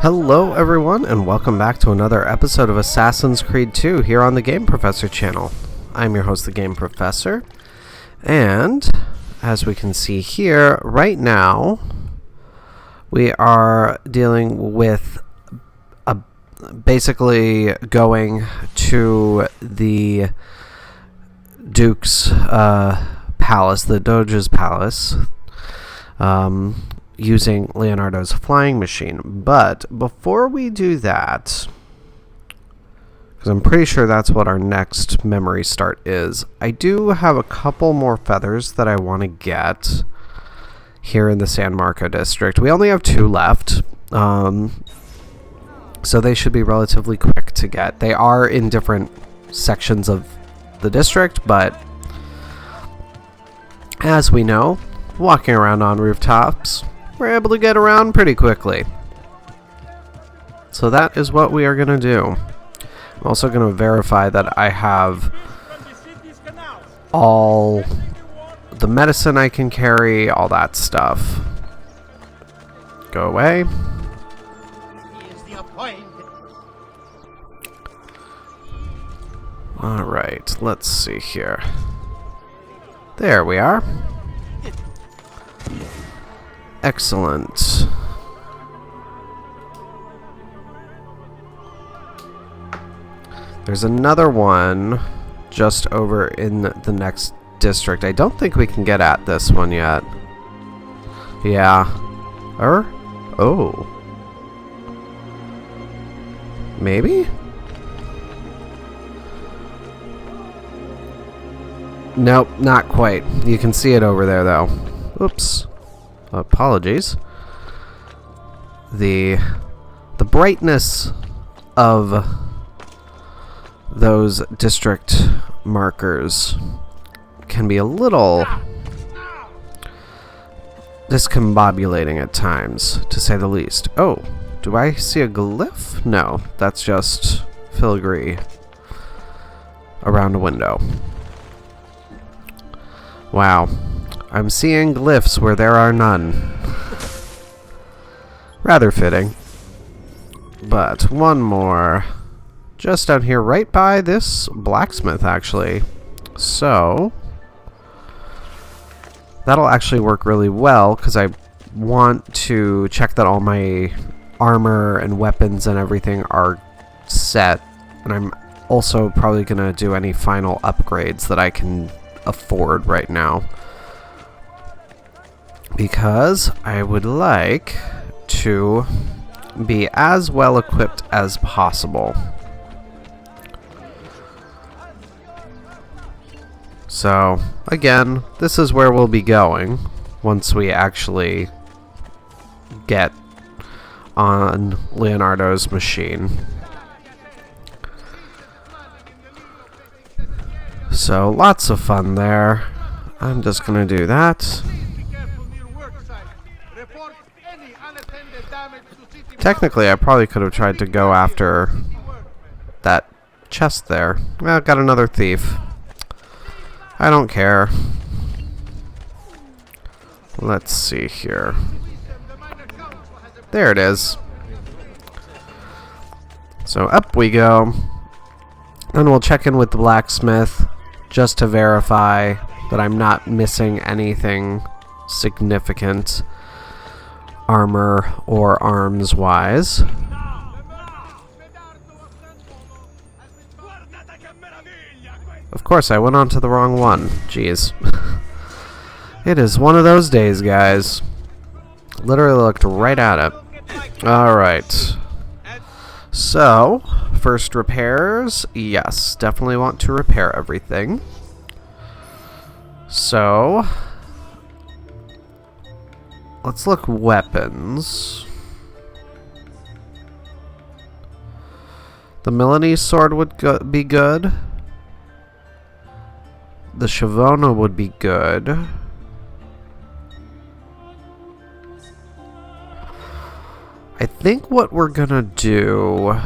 Hello everyone, and welcome back to another episode of Assassin's Creed 2 here on the Game Professor channel. I'm your host, the Game Professor, and as we can see here, right now, we are dealing with basically going to the Duke's palace, the Doge's palace, using Leonardo's flying machine. But before we do that, because I'm pretty sure that's what our next memory start is, I do have a couple more feathers that I want to get here in the San Marco district. We only have 2 left, so they should be relatively quick to get. They are in different sections of the district, but as we know, walking around on rooftops, we're able to get around pretty quickly. So that is what we are going to do. I'm also going to verify that I have all the medicine I can carry, all that stuff. Go away. Alright, let's see here. There we are. Excellent. There's another one just over in the next district. I don't think we can get at this one yet. Yeah. Oh. Maybe? Nope, not quite. You can see it over there, though. Oops. Apologies. The brightness of those district markers can be a little discombobulating at times, to say the least. Oh, do I see a glyph? No, that's just filigree around a window. Wow. I'm seeing glyphs where there are none. Rather fitting. But one more. Just down here, right by this blacksmith, actually. So that'll actually work really well, because I want to check that all my armor and weapons and everything are set. And I'm also probably going to do any final upgrades that I can afford right now, because I would like to be as well equipped as possible. So, again, this is where we'll be going once we actually get on Leonardo's machine. So, lots of fun there. I'm just going to do that. Technically, I probably could have tried to go after that chest there. Well, got another thief. I don't care. Let's see here. There it is. So up we go. And we'll check in with the blacksmith just to verify that I'm not missing anything significant, armor or arms wise. Of course, I went on to the wrong one. Jeez. It is one of those days, guys. Literally looked right at it. Alright. So, first repairs. Yes, definitely want to repair everything. So, let's look weapons. The Milanese sword would be good. The Schiavona would be good. I think what we're gonna do,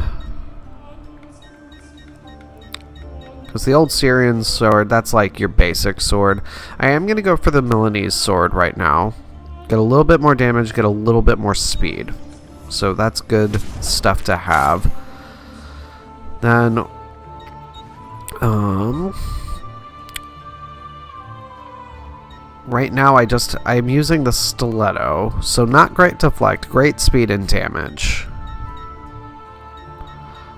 because the old Syrian sword, that's like your basic sword. I am gonna go for the Milanese sword right now. Get a little bit more damage, get a little bit more speed. So that's good stuff to have. Then, right now I'm using the stiletto, so not great deflect, great speed and damage.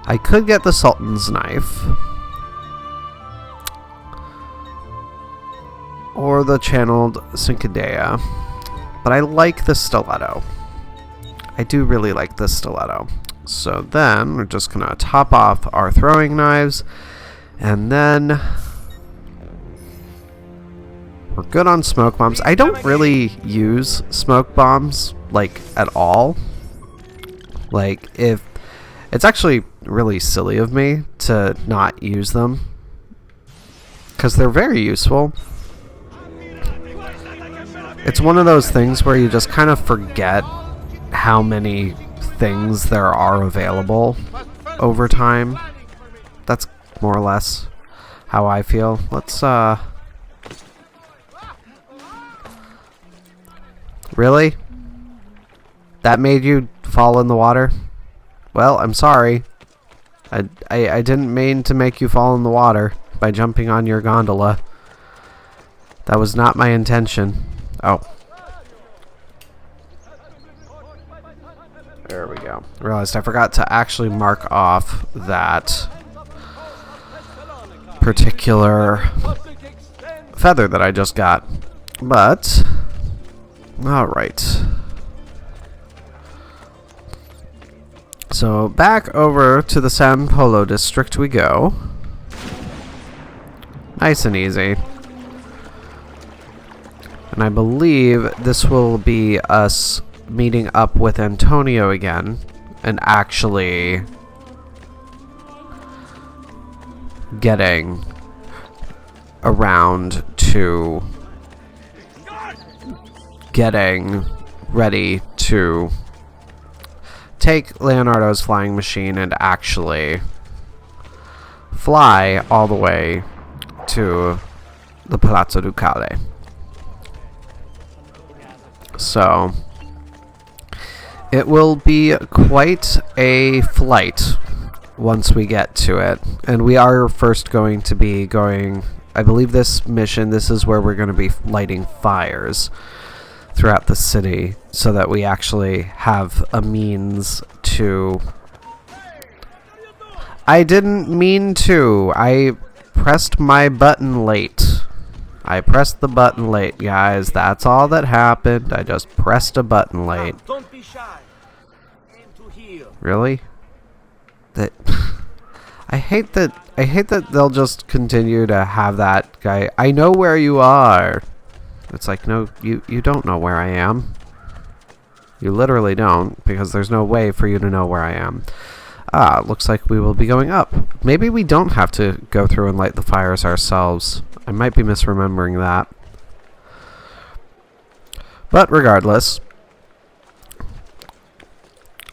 I could get the Sultan's knife, or the channeled Cincadea, but I like the stiletto. I do really like the stiletto. So then we're just gonna top off our throwing knives, and then we're good on smoke bombs. I don't really use smoke bombs, like, at all. Like, if it's actually really silly of me to not use them, because they're very useful. It's one of those things where you just kind of forget how many things there are available over time. That's more or less how I feel. Let's, Really? That made you fall in the water? Well, I'm sorry. I didn't mean to make you fall in the water by jumping on your gondola. That was not my intention. Oh. There we go. I realized I forgot to actually mark off that particular feather that I just got. But, alright. So, back over to the San Polo district we go. Nice and easy. And I believe this will be us meeting up with Antonio again and actually getting around to getting ready to take Leonardo's flying machine and actually fly all the way to the Palazzo Ducale. So it will be quite a flight once we get to it. And we are first going to be going, I believe this mission, this is where we're going to be lighting fires throughout the city so that we actually have a means to... I didn't mean to. I pressed my button late. I pressed the button late, guys. That's all that happened. I just pressed a button late. Don't be shy. Aim to heal. Really? That I hate that they'll just continue to have that guy. I know where you are. It's like, no, you don't know where I am. You literally don't, because there's no way for you to know where I am. Ah, looks like we will be going up. Maybe we don't have to go through and light the fires ourselves. I might be misremembering that. But regardless,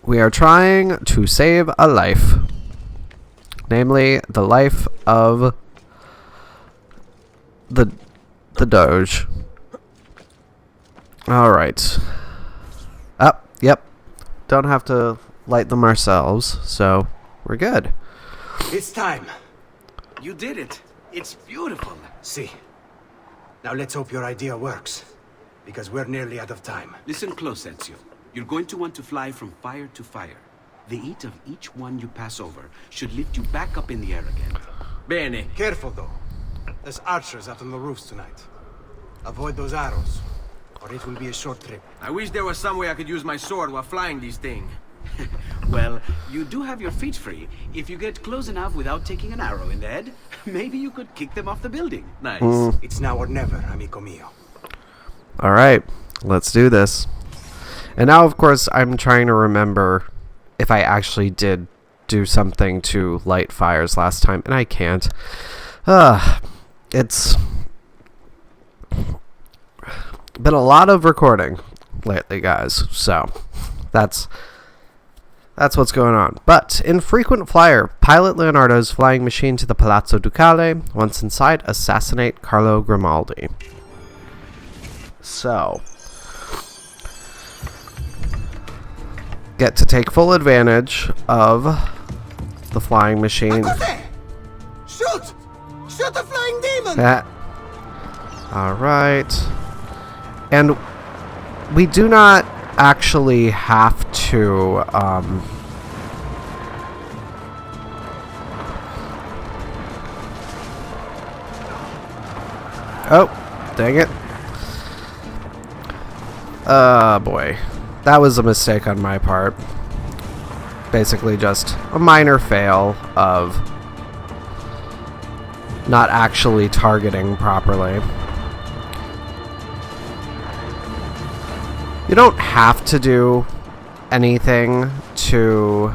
we are trying to save a life. Namely, the life of the Doge. Alright. Yep. Don't have to light them ourselves, so we're good. It's time. You did it. It's beautiful. See. Now let's hope your idea works. Because we're nearly out of time. Listen close, Ezio. You're going to want to fly from fire to fire. The heat of each one you pass over should lift you back up in the air again. Bene. Careful, though. There's archers out on the roofs tonight. Avoid those arrows, or it will be a short trip. I wish there was some way I could use my sword while flying these things. Well, you do have your feet free. If you get close enough without taking an arrow in the head, maybe you could kick them off the building. Nice. It's now or never, amico mio. Alright, let's do this. And now, of course, I'm trying to remember if I actually did do something to light fires last time, and I can't. It's been a lot of recording lately, guys, so that's what's going on. But Infrequent Flier, pilot Leonardo's flying machine to the Palazzo Ducale. Once inside, assassinate Carlo Grimaldi. So, get to take full advantage of the flying machine. Shoot! Shoot the flying demon! Alright. And we do not actually have to, oh, dang it. Boy. That was a mistake on my part. Basically just a minor fail of not actually targeting properly. You don't have to do anything to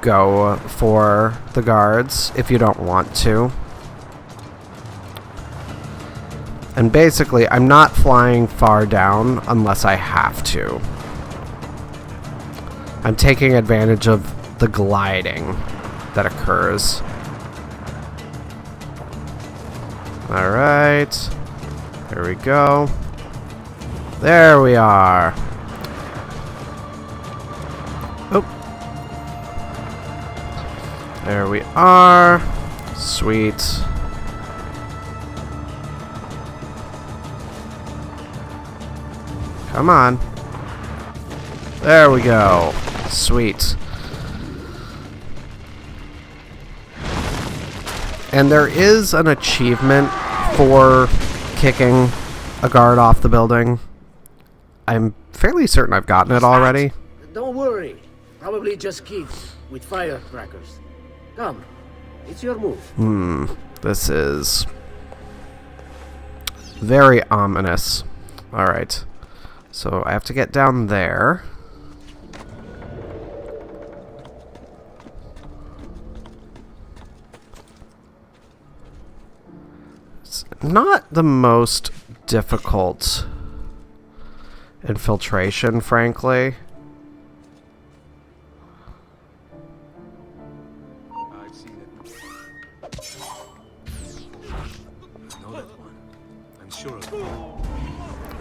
go for the guards if you don't want to. And basically, I'm not flying far down unless I have to. I'm taking advantage of the gliding that occurs. Alright. Here we go. There we are. Oh. There we are. Sweet. Come on. There we go. Sweet. And there is an achievement for kicking a guard off the building. I'm fairly certain I've gotten it already. Don't worry. Probably just kids with firecrackers. Come. It's your move. This is very ominous. Alright. So I have to get down there. It's not the most difficult infiltration, frankly. I've seen it. I know that one. I'm sure of it.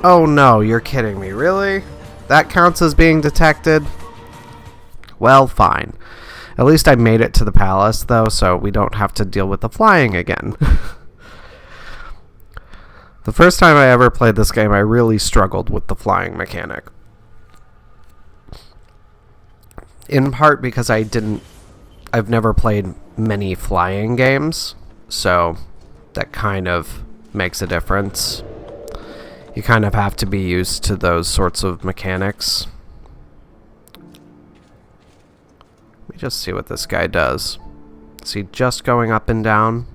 Oh no, you're kidding me, really? That counts as being detected? Well, fine. At least I made it to the palace, though, so we don't have to deal with the flying again. The first time I ever played this game, I really struggled with the flying mechanic. In part because I've never played many flying games, so that kind of makes a difference. You kind of have to be used to those sorts of mechanics. Let me just see what this guy does. Is he just going up and down?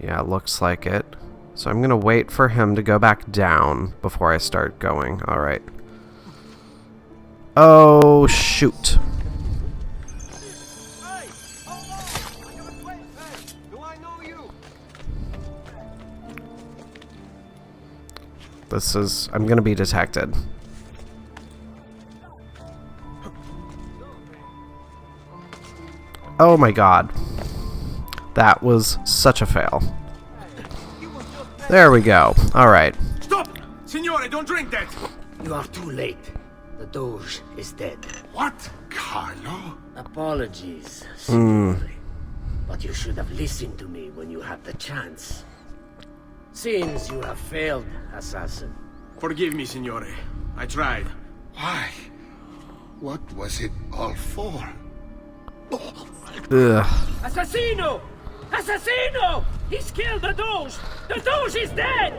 Yeah, it looks like it. So I'm going to wait for him to go back down before I start going. Alright. Oh, shoot. This is... I'm going to be detected. Oh my god. That was such a fail. There we go. Alright. Stop! Signore, don't drink that! You are too late. The Doge is dead. What? Carlo? Apologies, Signore. But you should have listened to me when you had the chance. Since you have failed, assassin. Forgive me, Signore. I tried. Why? What was it all for? Ugh. Assassino! Assassino! He's killed the Doge! The Doge is dead!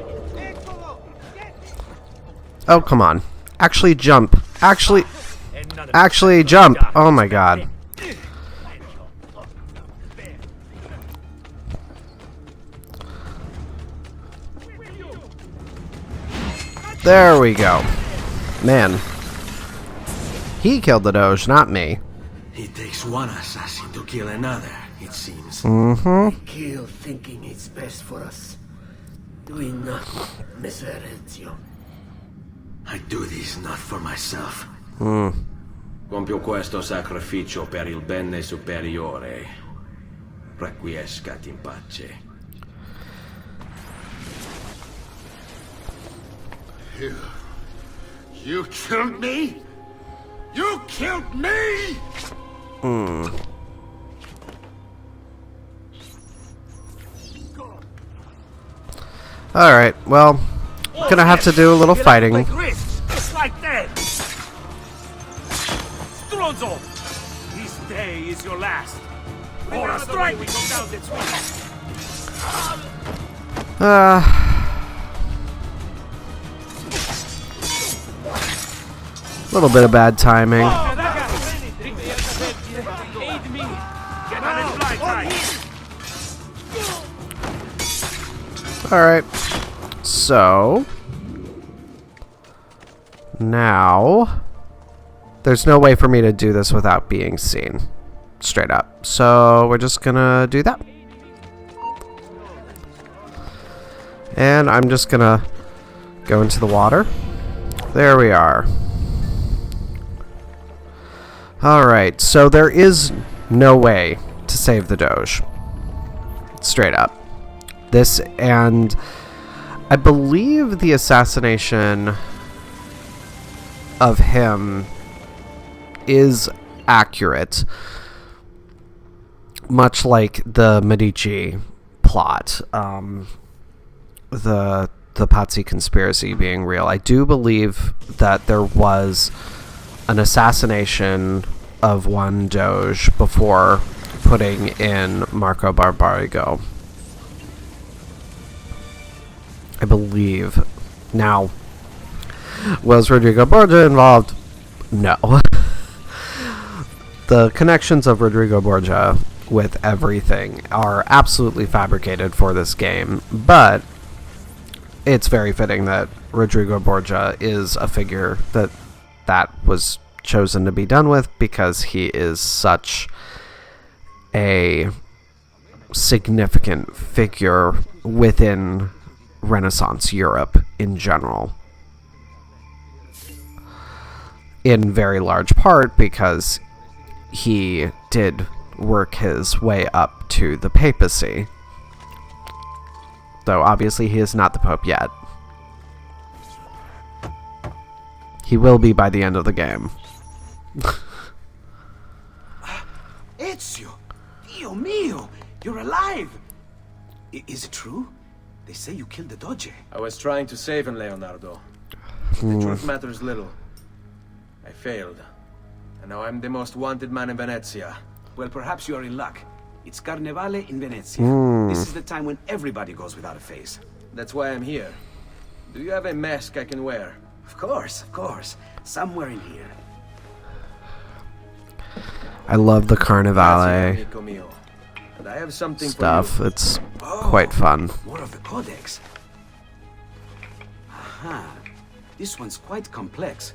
Oh, come on. Actually jump. Actually jump. Oh my god. There we go. Man. He killed the Doge, not me. It takes one assassin to kill another, it seems. Kill thinking it's best for us. Do we not, Messer Ezio? I do this not for myself. Compio questo sacrificio per il bene superiore. Requiescat in pace. You killed me? You killed me? Alright, well, gonna have to do a little fighting. Take risks, just like that. Stronzo! This day is your last. Or a strike! We go down this way. Little bit of bad timing. Aid me. Get on his blind side. Alright, so now there's no way for me to do this without being seen. Straight up. So we're just gonna do that. And I'm just gonna go into the water. There we are. Alright, so there is no way to save the Doge. Straight up. This, and I believe the assassination of him is accurate, much like the Medici plot, the Pazzi conspiracy being real. I do believe that there was an assassination of one Doge before putting in Marco Barbarigo. I believe. Now, was Rodrigo Borgia involved? No. The connections of Rodrigo Borgia with everything are absolutely fabricated for this game, but it's very fitting that Rodrigo Borgia is a figure that was chosen to be done with, because he is such a significant figure within Renaissance Europe in general. In very large part because he did work his way up to the papacy. Though obviously he is not the Pope yet. He will be by the end of the game. Ezio! Dio mio! You're alive! Is it true? They say you killed the Doge. I was trying to save him, Leonardo. The truth matters little. I failed. And now I'm the most wanted man in Venezia. Well, perhaps you are in luck. It's Carnevale in Venezia. This is the time when everybody goes without a face. That's why I'm here. Do you have a mask I can wear? Of course. Somewhere in here. I love the Grazie, Carnevale amico mio. And I have something stuff. for you. It's quite fun. More of the codex. Aha. This one's quite complex.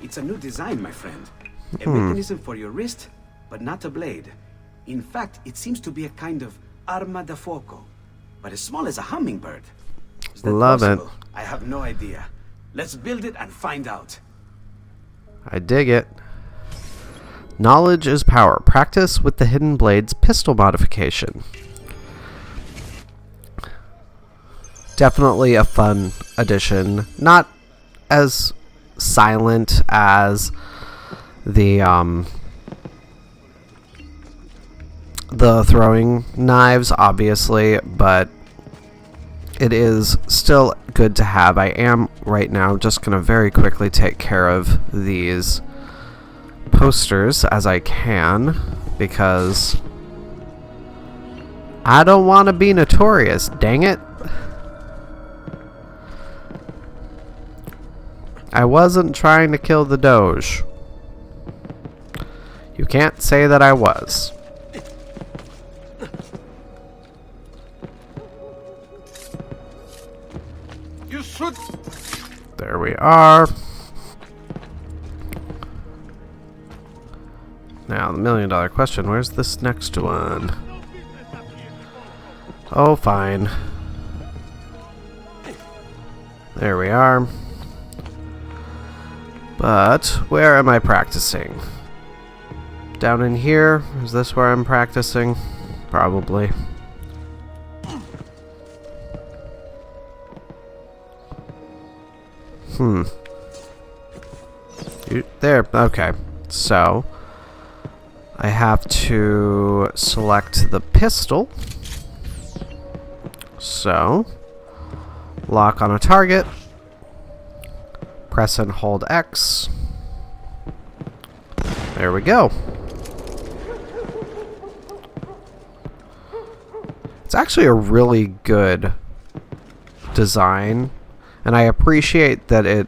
It's a new design, my friend. A mechanism for your wrist, but not a blade. In fact, it seems to be a kind of arma da fuoco, but as small as a hummingbird. Is that Love it. possible? I have no idea. Let's build it and find out. I dig it. Knowledge is power. Practice with the Hidden Blades pistol modification. Definitely a fun addition. Not as silent as the throwing knives, obviously, but it is still good to have. I am right now just going to very quickly take care of these posters as I can, because I don't want to be notorious, dang it. I wasn't trying to kill the Doge. You can't say that I was. You should. There we are. Now, the $1,000,000 question, where's this next one? Oh, fine. There we are. But, where am I practicing? Down in here? Is this where I'm practicing? Probably. There, okay. So, I have to select the pistol. So, lock on a target. Press and hold X. There we go. It's actually a really good design, and I appreciate that it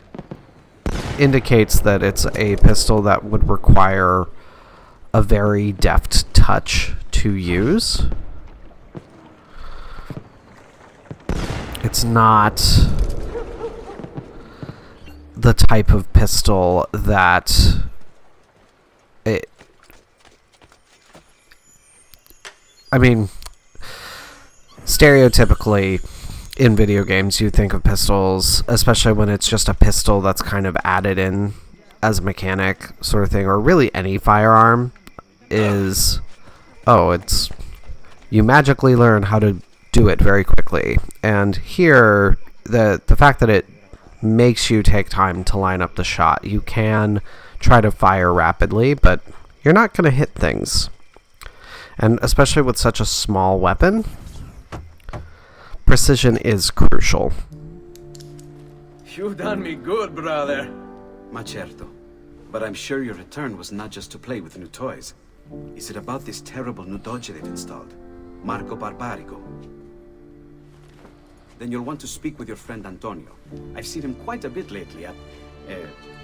indicates that it's a pistol that would require a very deft touch to use. It's not the type of pistol that I mean, stereotypically in video games you think of pistols, especially when it's just a pistol that's kind of added in as a mechanic sort of thing, or really any firearm is, it's you magically learn how to do it very quickly. And here, the fact that it makes you take time to line up the shot. You can try to fire rapidly, but you're not going to hit things. And especially with such a small weapon, precision is crucial. You done me good, brother. Ma certo. But I'm sure your return was not just to play with new toys. Is it about this terrible new Doge they've installed? Marco Barbarigo? Then you'll want to speak with your friend Antonio. I've seen him quite a bit lately at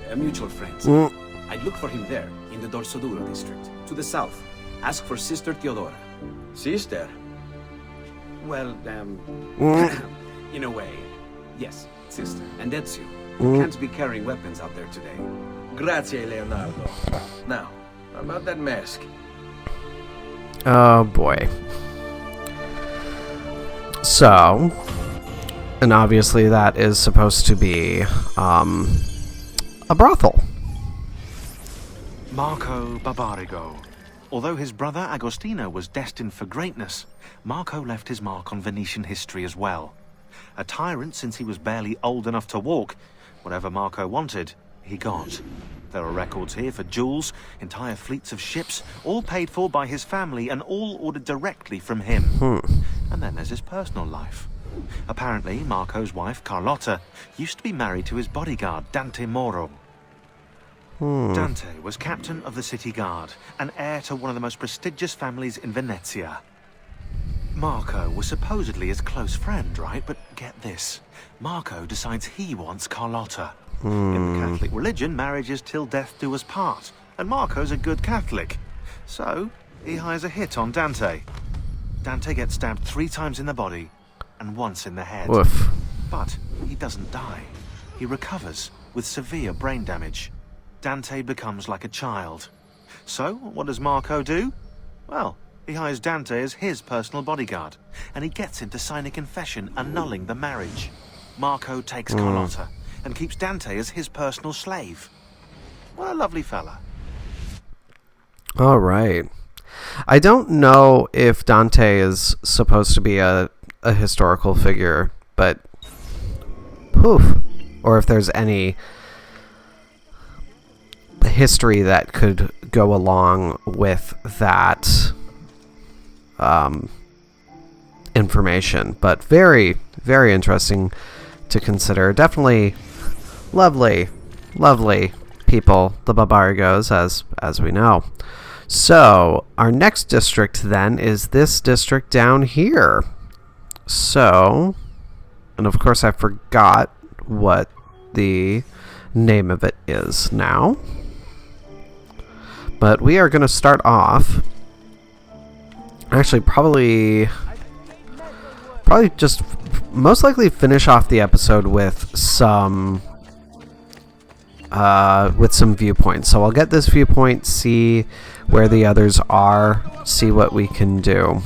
a mutual friend's. I'd look for him there, in the Dorsoduro district, to the south. Ask for Sister Theodora. Sister? Well, in a way, yes, sister. And Ezio. You can't be carrying weapons out there today. Grazie, Leonardo. Now, about that mask. Oh boy. So, and obviously that is supposed to be a brothel. Marco Barbarigo. Although his brother Agostino was destined for greatness, Marco left his mark on Venetian history as well. A tyrant since he was barely old enough to walk, whatever Marco wanted, he got. There are records here for jewels, entire fleets of ships, all paid for by his family and all ordered directly from him. And then there's his personal life. Apparently, Marco's wife, Carlotta, used to be married to his bodyguard, Dante Moro. Dante was captain of the city guard and heir to one of the most prestigious families in Venezia. Marco was supposedly his close friend, right? But get this. Marco decides he wants Carlotta. In the Catholic religion, marriage is till death do us part, and Marco's a good Catholic. So, he hires a hit on Dante. Dante gets stabbed 3 times in the body and once in the head. Woof. But he doesn't die. He recovers with severe brain damage. Dante becomes like a child. So, what does Marco do? Well, he hires Dante as his personal bodyguard, and he gets him to sign a confession annulling the marriage. Marco takes Carlotta and keeps Dante as his personal slave. What a lovely fella. All right. I don't know if Dante is supposed to be a historical figure, but poof, or if there's any history that could go along with that information. But very, very interesting to consider. Definitely lovely, lovely people, the Barbarigos, as we know. So, our next district then is this district down here. So, and of course I forgot what the name of it is now. But we are going to start off, actually probably just most likely finish off the episode with some viewpoints. So I'll get this viewpoint, see where the others are, see what we can do.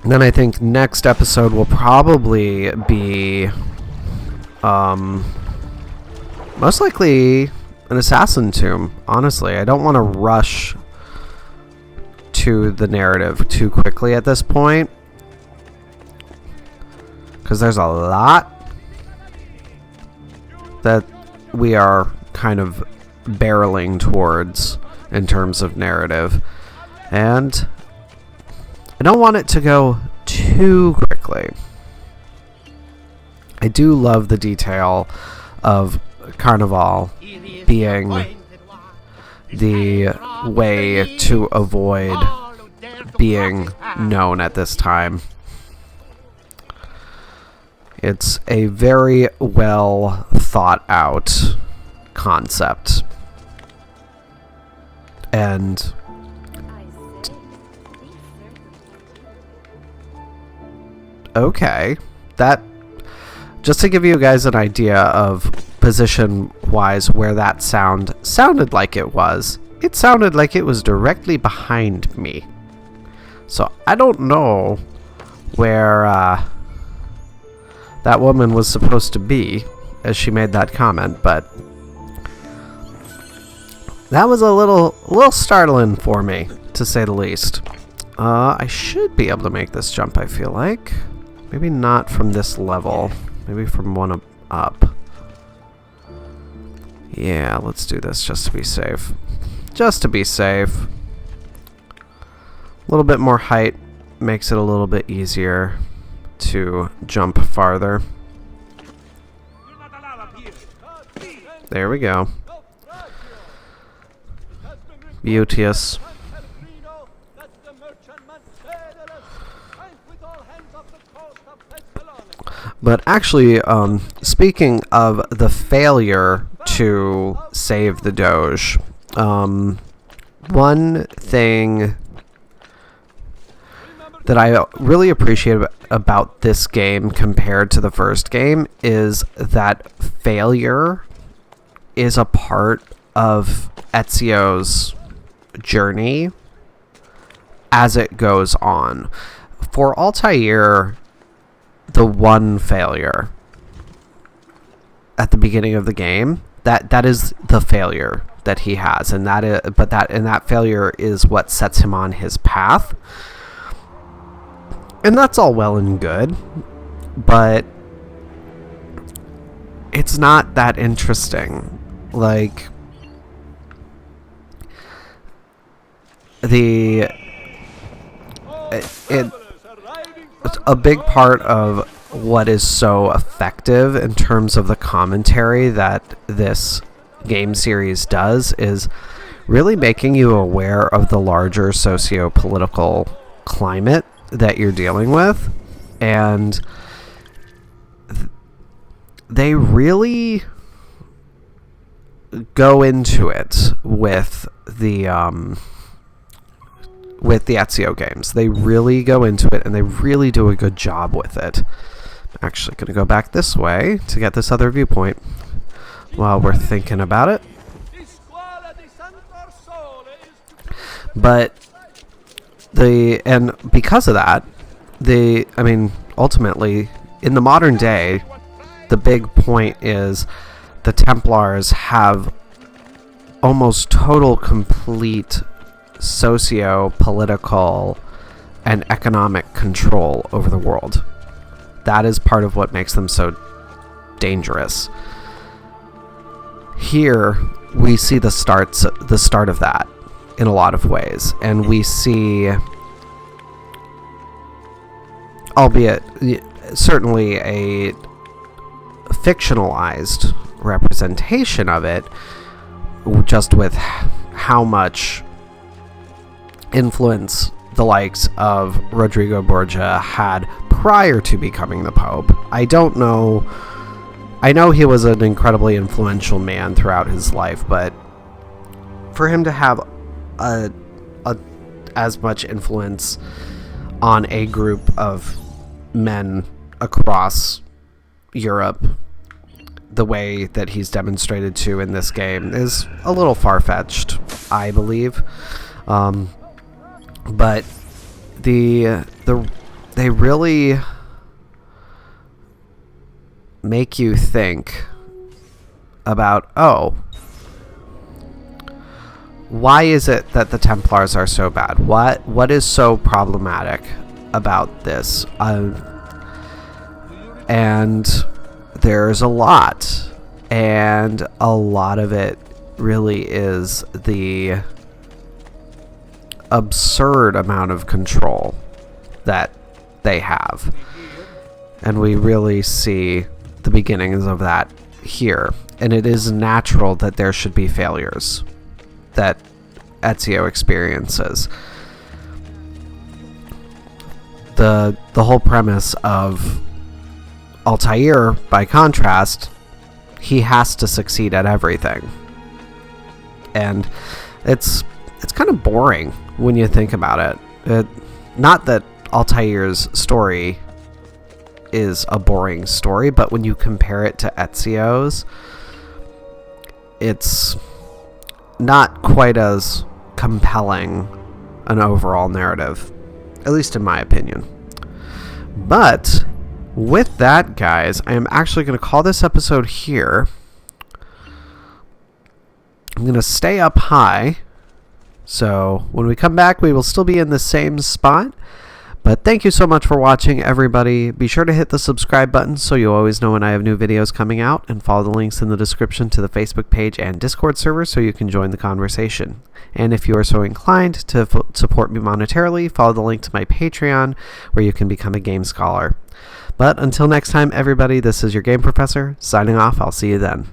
And then I think next episode will probably be most likely an assassin tomb. Honestly, I don't want to rush to the narrative too quickly at this point, because there's a lot that we are kind of barreling towards in terms of narrative. And I don't want it to go too quickly. I do love the detail of Carnevale being the way to avoid being known at this time. It's a very well thought out concept. And okay, that just to give you guys an idea of position wise where that sounded like it was. It sounded like it was directly behind me. So I don't know where that woman was supposed to be as she made that comment, but that was a little startling for me, to say the least. I should be able to make this jump, I feel like. Maybe not from this level. Maybe from one up. Yeah, let's do this just to be safe. Just to be safe. A little bit more height makes it a little bit easier to jump farther. There we go. Beauteous. But actually, speaking of the failure to save the Doge, one thing that I really appreciate about this game compared to the first game is that failure is a part of Ezio's journey as it goes on. For Altair, the one failure at the beginning of the game, that is the failure that he has, and that failure is what sets him on his path. And that's all well and good, but it's not that interesting. Like, a big part of what is so effective in terms of the commentary that this game series does is really making you aware of the larger socio-political climate that you're dealing with. And they really go into it with the Ezio games. They really go into it, and they really do a good job with it. I'm actually going to go back this way to get this other viewpoint while we're thinking about it. But because of that, ultimately, in the modern day, the big point is the Templars have almost total, complete socio-political and economic control over the world. That is part of what makes them so dangerous. Here, we see the start of that in a lot of ways, and we see, albeit certainly a fictionalized representation of it, just with how much influence the likes of Rodrigo Borgia had prior to becoming the Pope. I don't know. I know he was an incredibly influential man throughout his life, but for him to have as much influence on a group of men across Europe the way that he's demonstrated to in this game is a little far-fetched, I believe. But they really make you think about, why is it that the Templars are so bad? What is so problematic about this? And there's a lot. and a lot of it really is the absurd amount of control that they have. And we really see the beginnings of that here. And it is natural that there should be failures that Ezio experiences. The whole premise of Altair, by contrast, he has to succeed at everything. And it's kind of boring when you think about it. Not that Altair's story is a boring story, but when you compare it to Ezio's, it's not quite as compelling an overall narrative, at least in my opinion. But with that, guys, I am actually going to call this episode here. I'm going to stay up high, so when we come back, we will still be in the same spot. But thank you so much for watching, everybody. Be sure to hit the subscribe button so you'll always know when I have new videos coming out, and follow the links in the description to the Facebook page and Discord server so you can join the conversation. And if you are so inclined to support me monetarily, follow the link to my Patreon where you can become a game scholar. But until next time, everybody, this is your Game Professor, signing off. I'll see you then.